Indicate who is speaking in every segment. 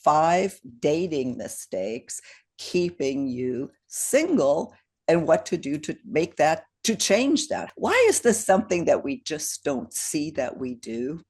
Speaker 1: five dating mistakes keeping you single and what to do to make that, to change that. Why is this something that we just don't see that we do?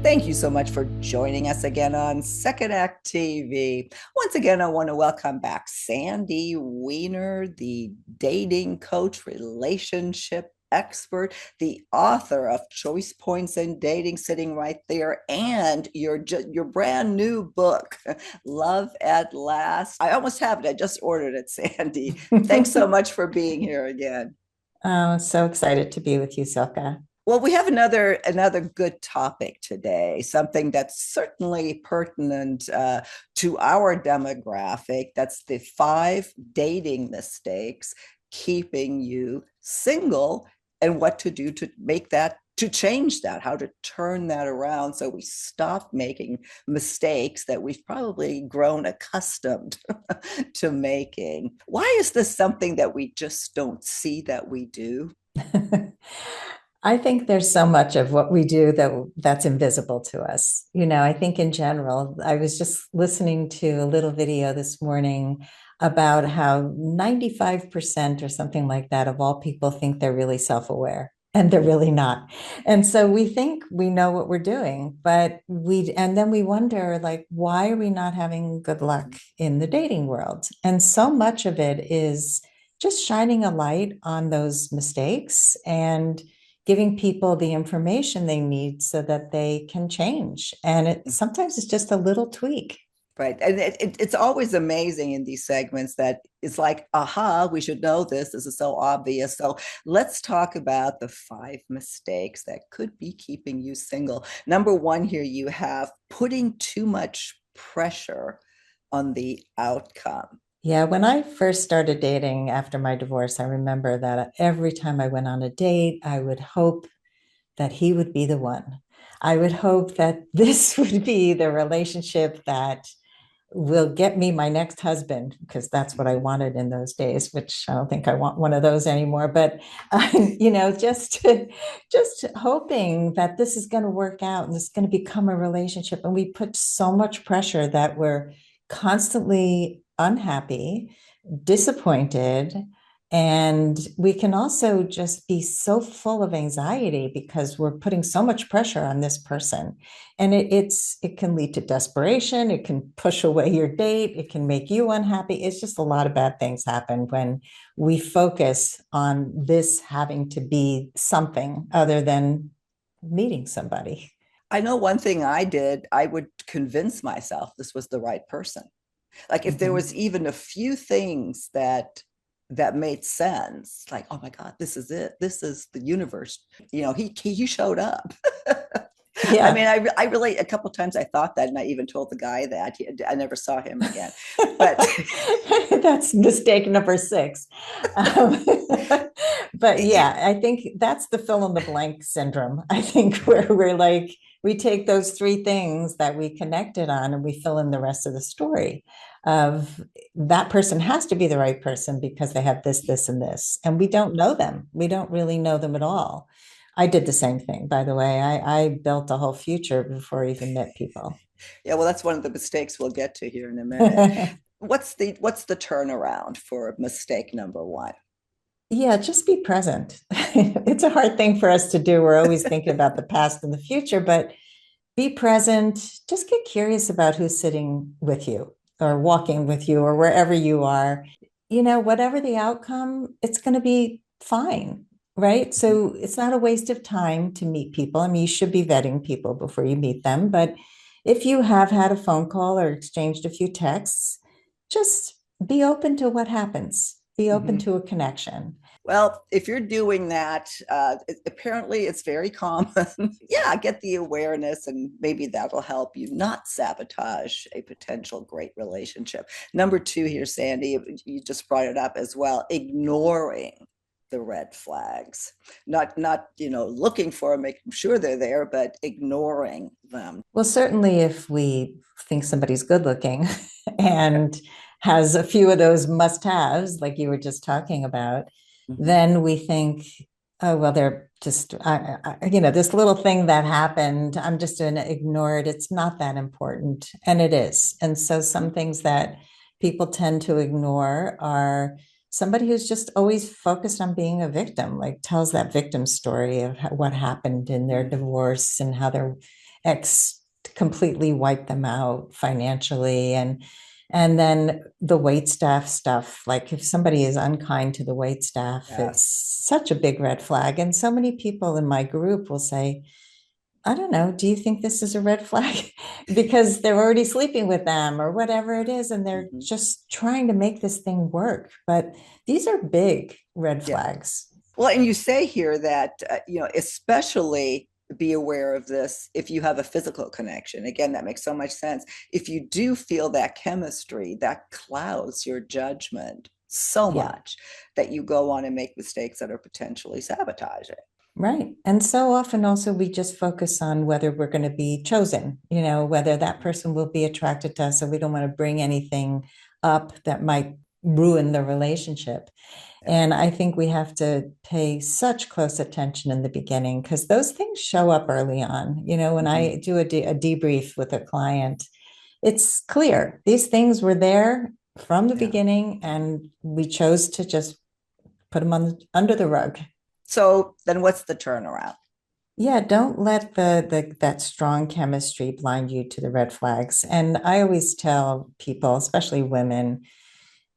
Speaker 1: Thank you so much for joining us again on Second Act TV. Once again, I want to welcome back Sandy Weiner, the dating coach, relationship expert, the author of Choice Points in Dating, sitting right there, and your brand new book, Love at Last. I almost have it. I just ordered it, Sandy. Thanks so much for being here again.
Speaker 2: Oh, so excited to be with you, Silka.
Speaker 1: Well, we have another good topic today, something that's certainly pertinent to our demographic. That's the five dating mistakes keeping you single and what to do to make that, to change that, how to turn that around so we stop making mistakes that we've probably grown accustomed to making. Why is this something that we just don't see that we do?
Speaker 2: I think there's so much of what we do that's invisible to us. I think in general, I was just listening to a little video this morning about how 95% or something like that of all people think they're really self-aware. And they're really not. And so we think we know what we're doing, and then we wonder, like, why are we not having good luck in the dating world? And so much of it is just shining a light on those mistakes and giving people the information they need so that they can change. And sometimes it's just a little tweak.
Speaker 1: Right. And it's always amazing in these segments that it's like, aha, we should know this. This is so obvious. So let's talk about the five mistakes that could be keeping you single. Number one, here you have putting too much pressure on the outcome.
Speaker 2: Yeah, when I first started dating after my divorce, I remember that every time I went on a date, I would hope that he would be the one. I would hope that this would be the relationship that will get me my next husband, because that's what I wanted in those days, which I don't think I want one of those anymore. But just hoping that this is going to work out and this is going to become a relationship. And we put so much pressure that we're constantly unhappy, disappointed, and we can also just be so full of anxiety because we're putting so much pressure on this person. And it can lead to desperation. It can push away your date. It can make you unhappy. It's just a lot of bad things happen when we focus on this having to be something other than meeting somebody.
Speaker 1: I know one thing I did, I would convince myself this was the right person. Like if there was even a few things that made sense, like, oh my God, this is it, this is the universe, he showed up.
Speaker 2: Yeah.
Speaker 1: I mean, I really, a couple of times I thought that, and I even told the guy that. I never saw him again, but
Speaker 2: that's mistake number six. um, but yeah, I think that's the fill in the blank syndrome. I think where we're like, we take those three things that we connected on and we fill in the rest of the story of that person has to be the right person because they have this, and this. And we don't know them. We don't really know them at all. I did the same thing, by the way. I built a whole future before I even met people.
Speaker 1: yeah, well, that's one of the mistakes we'll get to here in a minute. What's the turnaround for mistake number one?
Speaker 2: Yeah, just be present. It's a hard thing for us to do. We're always thinking about the past and the future, but be present. Just get curious about who's sitting with you or walking with you or wherever you are. Whatever the outcome, it's going to be fine, right? So it's not a waste of time to meet people. I mean, you should be vetting people before you meet them. But if you have had a phone call or exchanged a few texts, just be open to what happens. Be open to a connection.
Speaker 1: Well, if you're doing that, apparently it's very common. Yeah, get the awareness, and maybe that'll help you not sabotage a potential great relationship. Number two here, Sandy, you just brought it up as well, ignoring the red flags, not looking for them, making sure they're there, but ignoring them.
Speaker 2: Well, certainly if we think somebody's good looking and has a few of those must-haves, like you were just talking about,
Speaker 1: Mhm.
Speaker 2: then we think, oh, well, they're just, this little thing that happened, I'm just going to ignore it. It's not that important. And it is. And so some things that people tend to ignore are somebody who's just always focused on being a victim, like tells that victim story of what happened in their
Speaker 1: Mhm.
Speaker 2: divorce and how their ex completely wiped them out financially. And then the wait staff stuff, like if somebody is unkind to the wait staff, it's
Speaker 1: Yes.
Speaker 2: such a big red flag. And so many people in my group will say, I don't know, do you think this is a red flag? Because they're already sleeping with them or whatever it is, and they're
Speaker 1: Mhm.
Speaker 2: just trying to make this thing work. But these are big red
Speaker 1: Yeah.
Speaker 2: flags.
Speaker 1: Well, and you say here that, especially be aware of this if you have a physical connection. Again, that makes so much sense. If you do feel that chemistry, that clouds your judgment so
Speaker 2: Yeah.
Speaker 1: much that you go on and make mistakes that are potentially sabotaging.
Speaker 2: Right. And so often also we just focus on whether we're going to be chosen, whether that person will be attracted to us. So we don't want to bring anything up that might ruin the relationship.
Speaker 1: Yeah.
Speaker 2: And I think we have to pay such close attention in the beginning because those things show up early on. When
Speaker 1: Mhm.
Speaker 2: I do a debrief with a client, it's clear these things were there from the
Speaker 1: Yeah.
Speaker 2: beginning and we chose to just put them under the rug.
Speaker 1: So then what's the turnaround?
Speaker 2: Yeah, don't let the that strong chemistry blind you to the red flags. And I always tell people, especially women,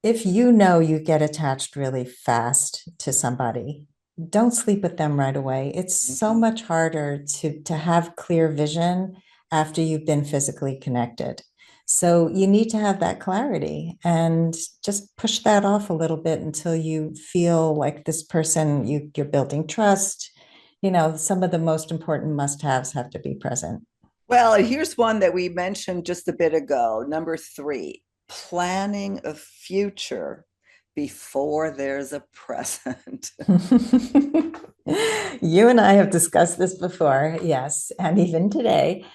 Speaker 2: if you know you get attached really fast to somebody, don't sleep with them right away. It's so
Speaker 1: Mhm.
Speaker 2: much harder to have clear vision after you've been physically connected. So you need to have that clarity and just push that off a little bit until you feel like this person, you're building trust. Some of the most important must-haves have to be present.
Speaker 1: Well, and here's one that we mentioned just a bit ago. Number three, planning a future before there's a present.
Speaker 2: You and I have discussed this before, yes, and even today.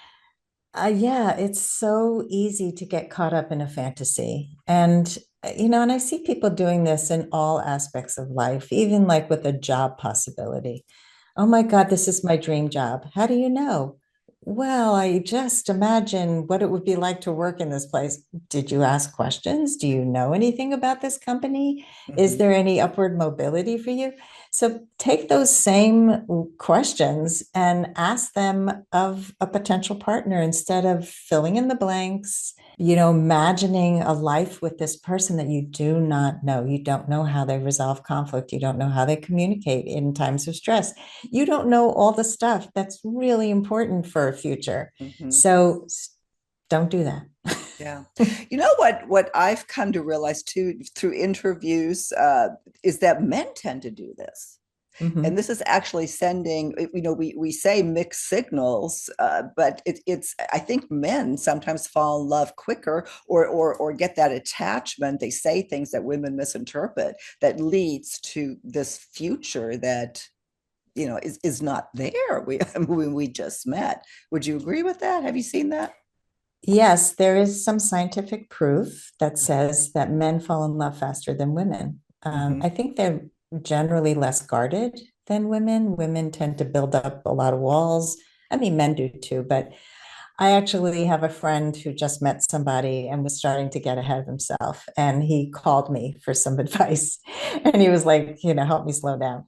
Speaker 2: Yeah, it's so easy to get caught up in a fantasy. And I see people doing this in all aspects of life, even like with a job possibility. Oh my God, this is my dream job. How do you know? Well, I just imagine what it would be like to work in this place. Did you ask questions? Do you know anything about this company? Is
Speaker 1: Mhm.
Speaker 2: there any upward mobility for you? So take those same questions and ask them of a potential partner instead of filling in the blanks, imagining a life with this person that you do not know. You don't know how they resolve conflict. You don't know how they communicate in times of stress. You don't know all the stuff that's really important for a future.
Speaker 1: Mhm.
Speaker 2: So don't do that.
Speaker 1: Yeah. You know what I've come to realize too through interviews is that men tend to do this. And
Speaker 2: Mhm.
Speaker 1: this is actually sending, we say mixed signals, but it's I think men sometimes fall in love quicker or get that attachment. They say things that women misinterpret that leads to this future that is not there. When we just met. Would you agree with that? Have you seen that?
Speaker 2: Yes, there is some scientific proof that says that men fall in love faster than women.
Speaker 1: Mm-hmm.
Speaker 2: I think they're generally less guarded than women. Women tend to build up a lot of walls. I mean, men do too, but I actually have a friend who just met somebody and was starting to get ahead of himself. And he called me for some advice. And he was like, help me slow down.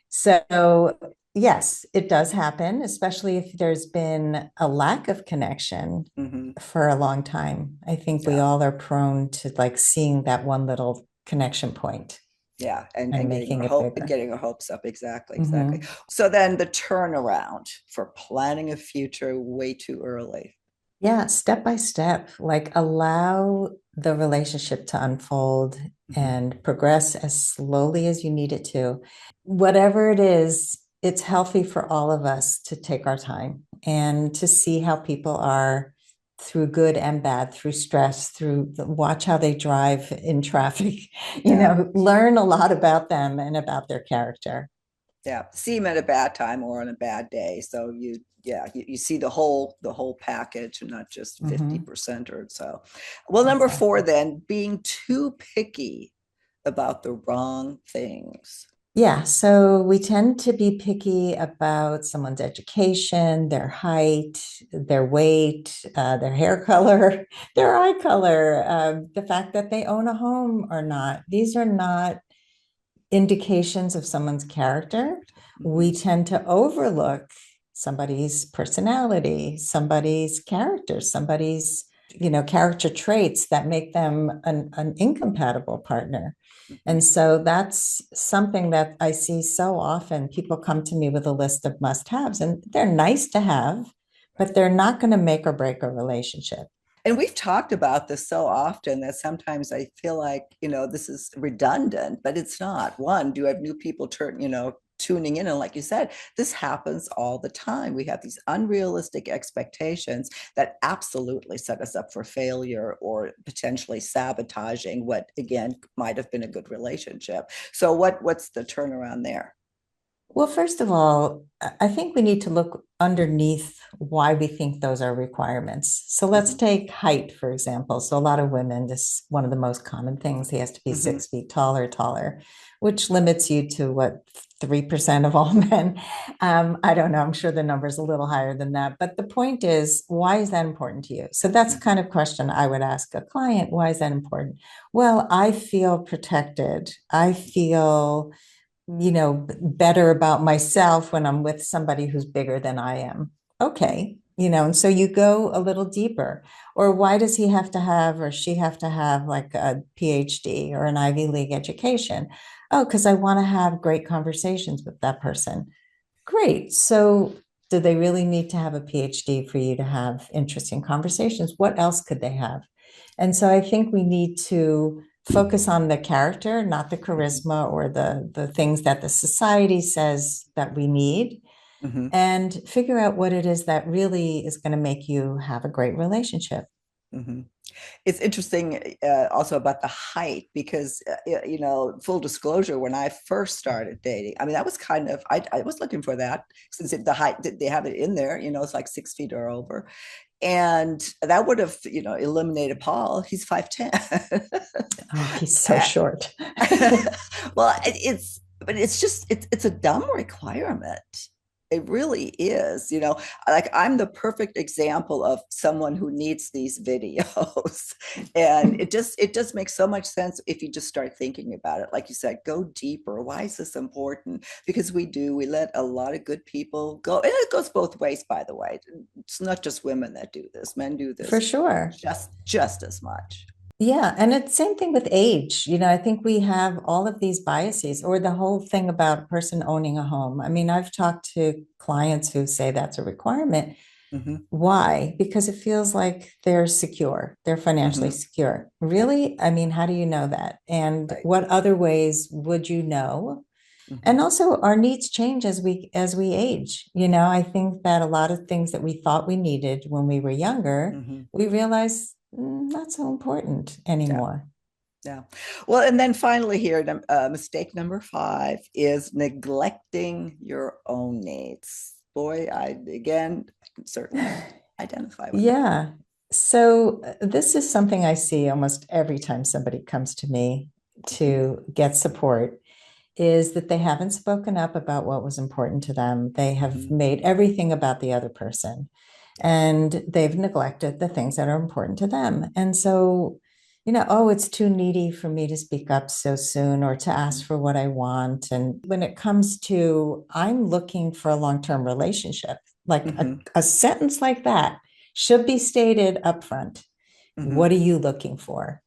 Speaker 2: So, yes, it does happen, especially if there's been a lack of connection
Speaker 1: Mm-hmm.
Speaker 2: for a long time. I think we
Speaker 1: Yeah.
Speaker 2: all are prone to like seeing that one little connection point
Speaker 1: Yeah,
Speaker 2: and
Speaker 1: and
Speaker 2: making it bigger.
Speaker 1: getting our hopes up. Exactly, exactly.
Speaker 2: Mhm.
Speaker 1: So then the turnaround for planning a future way too early.
Speaker 2: Yeah, step by step, like allow the relationship to unfold
Speaker 1: Mhm.
Speaker 2: and progress as slowly as you need it to. Whatever it is, it's healthy for all of us to take our time and to see how people are through good and bad, through stress, watch how they drive in traffic,
Speaker 1: Yeah,
Speaker 2: learn a lot about them and about their character.
Speaker 1: yeah. See him at a bad time or on a bad day. So you Yeah, you see the whole package and not just
Speaker 2: Mhm.
Speaker 1: 50% or so. Well, number four,
Speaker 2: Exactly.
Speaker 1: then, being too picky about the wrong things.
Speaker 2: Yeah, so we tend to be picky about someone's education, their height, their weight, their hair color, their eye color, the fact that they own a home or not. These are not indications of someone's character.
Speaker 1: Mm-hmm.
Speaker 2: We tend to overlook somebody's personality, somebody's character, somebody's character traits that make them an incompatible partner.
Speaker 1: Mm-hmm.
Speaker 2: And so that's something that I see so often. People come to me with a list of must-haves, and they're nice to have, but they're not going to make or break a relationship.
Speaker 1: And we've talked about this so often that sometimes I feel like, this is redundant, but it's not. One, do you have new people tuning in? And like you said, this happens all the time. We have these unrealistic expectations that absolutely set us up for failure or potentially sabotaging what, again, might have been a good relationship. So what's the turnaround there?
Speaker 2: Well, first of all, I think we need to look underneath why we think those are requirements. So let's
Speaker 1: Mm-hmm.
Speaker 2: take height, for example. So a lot of women, this is one of the most common things. He has to be
Speaker 1: Mm-hmm.
Speaker 2: 6 feet tall or taller, which limits you to what, 3% of all men. I don't know. I'm sure the number's a little higher than that. But the point is, why is that important to you? So that's the
Speaker 1: Mm-hmm.
Speaker 2: kind of question I would ask a client. Why is that important? Well, I feel protected. I feel better about myself when I'm with somebody who's bigger than I am. Okay. And so you go a little deeper. Or why does he have to have or she have to have like a PhD or an Ivy League education? Oh, because I want to have great conversations with that person. Great. So do they really need to have a PhD for you to have interesting conversations? What else could they have? And so I think we need to focus on the character, not the
Speaker 1: Mm-hmm.
Speaker 2: charisma or the things that the society says that we need,
Speaker 1: Mm-hmm.
Speaker 2: and figure out what it is that really is going to make you have a great relationship.
Speaker 1: Mm-hmm. It's interesting also about the height because full disclosure, when I first started dating, I mean that was kind of I was looking for that since the height they have it in there, it's like 6 feet or over, and that would have eliminated Paul. He's 5'10".
Speaker 2: Oh, he's so short.
Speaker 1: Well, it's a dumb requirement. It really is, like I'm the perfect example of someone who needs these videos. And it just makes so much sense if you just start thinking about it. Like you said, go deeper. Why is this important? Because we let a lot of good people go. And it goes both ways, by the way. It's not just women that do this. Men do
Speaker 2: For
Speaker 1: this
Speaker 2: sure.
Speaker 1: just as much.
Speaker 2: Yeah, and it's same thing with age. I think we have all of these biases or the whole thing about a person owning a home. I mean, I've talked to clients who say that's a requirement.
Speaker 1: Mm-hmm.
Speaker 2: Why? Because it feels like they're secure, they're financially
Speaker 1: Mm-hmm.
Speaker 2: secure.
Speaker 1: Yeah.
Speaker 2: Really? I mean, how do you know that? And
Speaker 1: Right.
Speaker 2: what other ways would you know?
Speaker 1: Mm-hmm.
Speaker 2: And also our needs change as we age. I think that a lot of things that we thought we needed when we were younger,
Speaker 1: Mm-hmm.
Speaker 2: we realize not so important
Speaker 1: Yeah.
Speaker 2: anymore.
Speaker 1: Yeah. Well, and then finally here, mistake number five is neglecting your own needs. Boy, I again can certainly identify with that.
Speaker 2: Yeah. So this is something I see almost every time somebody comes to me
Speaker 1: Mm-hmm.
Speaker 2: to get support is that they haven't spoken up about what was important to them. They have
Speaker 1: Mm-hmm.
Speaker 2: made everything about the other person
Speaker 1: Yeah.
Speaker 2: and they've neglected the things that are important to them. And so, oh, it's too needy for me to speak up so soon or to
Speaker 1: Mm-hmm.
Speaker 2: ask for what I want. And when it comes to, I'm looking for a long term relationship, like a,
Speaker 1: Mm-hmm.
Speaker 2: a sentence like that should be stated upfront.
Speaker 1: Mm-hmm.
Speaker 2: What are you looking for?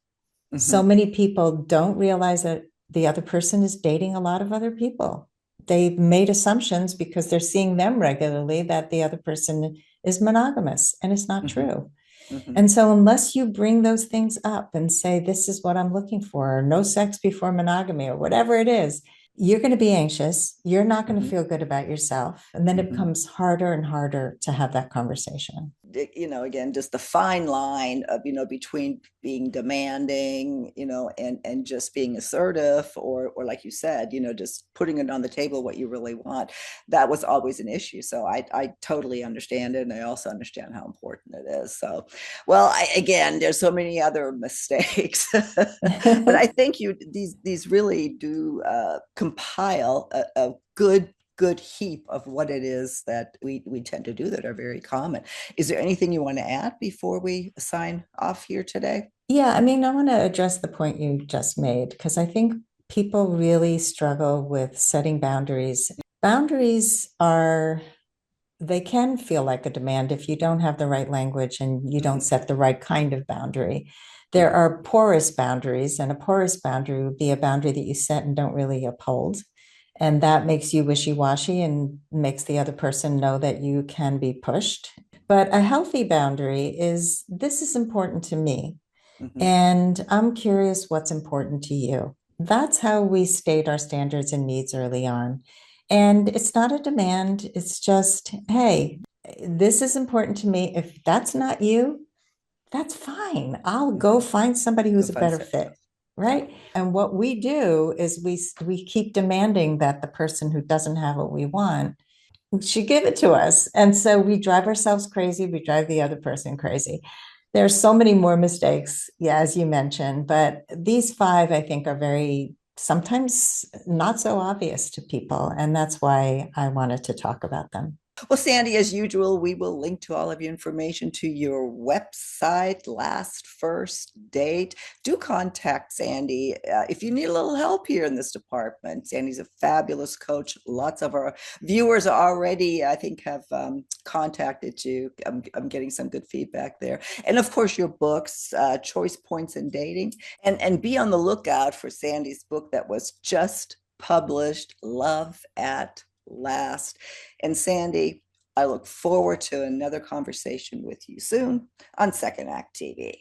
Speaker 2: So
Speaker 1: Mm-hmm.
Speaker 2: many people don't realize that the other person is dating a lot of other people. They've made assumptions because they're seeing them regularly that the other person is monogamous, and it's not
Speaker 1: Mm-hmm.
Speaker 2: true.
Speaker 1: Mm-hmm.
Speaker 2: And so, unless you bring those things up and say, this is what I'm looking for, or no sex before monogamy, or whatever it is, you're going to be anxious. You're not going to
Speaker 1: Mm-hmm.
Speaker 2: feel good about yourself. And then it
Speaker 1: Mm-hmm.
Speaker 2: becomes harder and harder to have that conversation.
Speaker 1: again, just the fine line of, between being demanding, and just being assertive, or like you said, just putting it on the table what you really want. That was always an issue. So I totally understand it. And I also understand how important it is. So, well, again, there's so many other mistakes, but I think these really do compile a good heap of what it is that we tend to do that are very common. Is there anything you want to add before we sign off here today?
Speaker 2: Yeah, I mean, I want to address the point you just made because I think people really struggle with setting boundaries. Boundaries are, they can feel like a demand if you don't have the right language and you don't set the right kind of boundary. There are porous boundaries, and a porous boundary would be a boundary that you set and don't really uphold. And that makes you wishy-washy and makes the other person know that you can be pushed. But a healthy boundary is, this is important to me.
Speaker 1: Mm-hmm.
Speaker 2: And I'm curious what's important to you. That's how we state our standards and needs early on. And it's not a demand, it's just, hey, this is important to me. If that's not you, that's fine. I'll go
Speaker 1: Mm-hmm.
Speaker 2: find somebody
Speaker 1: Go
Speaker 2: who's a
Speaker 1: find
Speaker 2: better
Speaker 1: something
Speaker 2: fit.
Speaker 1: else. Yeah.
Speaker 2: Right. And what we do is we keep demanding that the person who doesn't have what we want should give it to us. And so we drive ourselves crazy. We drive the other person crazy. There's so many more mistakes, yeah, as you mentioned, but these five, I think, are very sometimes not so obvious to people. And that's why I wanted to talk about them.
Speaker 1: Well, Sandy, as usual, we will link to all of your information to your website, Last First Date. Do contact Sandy if you need a little help here in this department. Sandy's a fabulous coach. Lots of our viewers already, I think, have contacted you. I'm getting some good feedback there. And of course, your books, Choice Points in Dating. And be on the lookout for Sandy's book that was just published, Love at Last. And Sandy, I look forward to another conversation with you soon on Second Act TV.